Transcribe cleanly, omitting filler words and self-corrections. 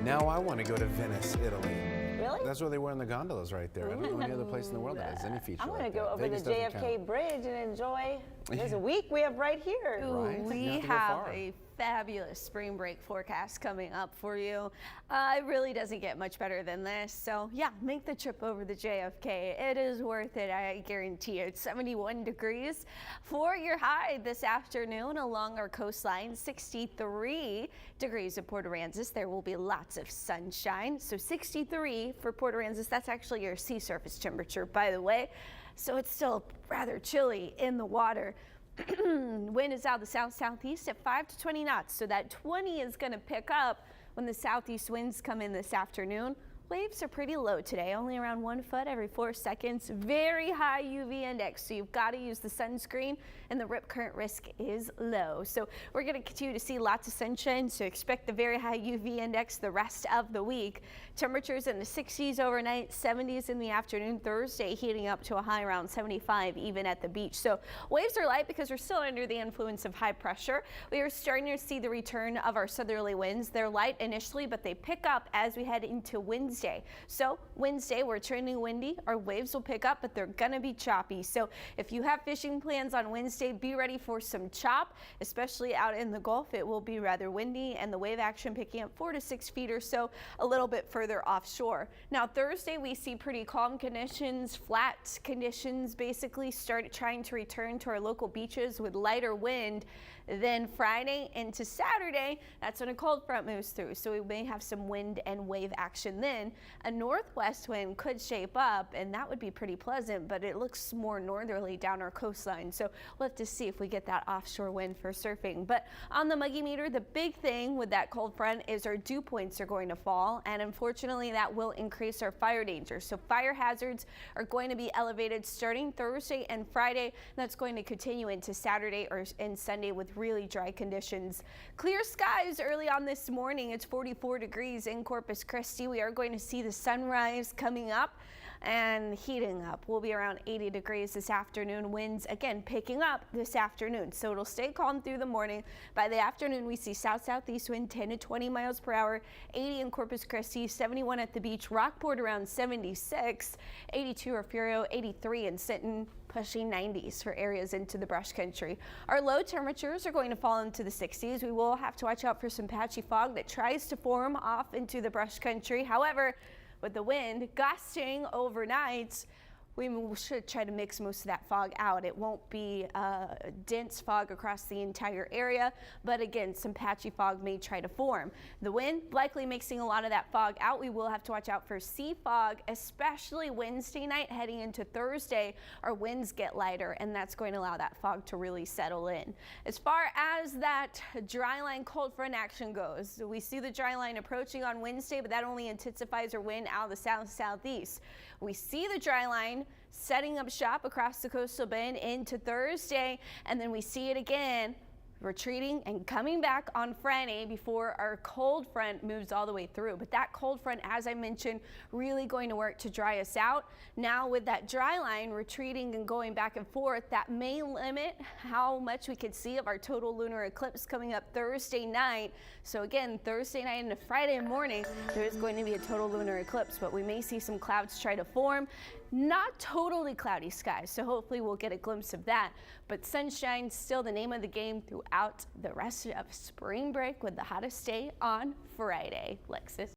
Now I want to go to Venice, Italy. Really? That's where they were in the gondolas right there. I don't know any other place in the world that has any feature I want like to go that. over Vegas the doesn't JFK count. Bridge and enjoy this week we have right here. Right. We You have to go have far. a fabulous spring break forecast coming up for you. It really doesn't get much better than this. So yeah, make the trip over the JFK. It is worth it, I guarantee it. 71 degrees for your high this afternoon along our coastline. 63 degrees at Port Aransas. There will be lots of sunshine. So 63 for Port Aransas. That's actually your sea surface temperature, by the way. So it's still rather chilly in the water. Wind is out the south-southeast at 5 to 20 knots. So that 20 is going to pick up when the southeast winds come in this afternoon. Waves are pretty low today, only around 1 foot every 4 seconds. Very high UV index, so you've got to use the sunscreen, and the rip current risk is low. So we're going to continue to see lots of sunshine, so expect the very high UV index the rest of the week. Temperatures in the 60s overnight, 70s in the afternoon. Thursday heating up to a high around 75 even at the beach. So waves are light because we're still under the influence of high pressure. We are starting to see the return of our southerly winds. They're light initially, but they pick up as we head into Wednesday. So Wednesday, we're turning windy. Our waves will pick up, but they're going to be choppy. So if you have fishing plans on Wednesday, be ready for some chop, especially out in the Gulf. It will be rather windy, and the wave action picking up 4 to 6 feet or so a little bit further offshore. Now Thursday, we see pretty calm conditions, flat conditions, basically start trying to return to our local beaches with lighter wind. Then Friday into Saturday, that's when a cold front moves through. So we may have some wind and wave action then. A northwest wind could shape up, and that would be pretty pleasant, but it looks more northerly down our coastline. So we'll have to see if we get that offshore wind for surfing. But on the muggy meter, the big thing with that cold front is our dew points are going to fall, and unfortunately that will increase our fire danger. So fire hazards are going to be elevated starting Thursday and Friday. That's going to continue into Saturday and Sunday with really dry conditions. Clear skies early on this morning. It's 44 degrees in Corpus Christi. We are going to see the sunrise coming up and heating up. We'll be around 80 degrees this afternoon. Winds again picking up this afternoon, so it'll stay calm through the morning. By the afternoon, we see south-southeast wind 10 to 20 miles per hour, 80 in Corpus Christi, 71 at the beach, Rockport around 76, 82 Refugio, 83 in Sinton, pushing 90s for areas into the brush country. Our low temperatures are going to fall into the 60s. We will have to watch out for some patchy fog that tries to form off into the brush country. However, with the wind gusting overnight, we should try to mix most of that fog out. It won't be dense fog across the entire area, but again, some patchy fog may try to form. The wind likely mixing a lot of that fog out. We will have to watch out for sea fog, especially Wednesday night heading into Thursday. Our winds get lighter, and that's going to allow that fog to really settle in. As far as that dry line cold front action goes, we see the dry line approaching on Wednesday, but that only intensifies our wind out of the south-southeast. We see the dry line setting up shop across the coastal bend into Thursday, and then we see it again retreating and coming back on Friday before our cold front moves all the way through. But that cold front, as I mentioned, really going to work to dry us out. Now with that dry line retreating and going back and forth, that may limit how much we could see of our total lunar eclipse coming up Thursday night. So again, Thursday night into Friday morning, there is going to be a total lunar eclipse, but we may see some clouds try to form. Not totally cloudy skies, so hopefully we'll get a glimpse of that. But sunshine still the name of the game throughout the rest of spring break with the hottest day on Friday. Lexus.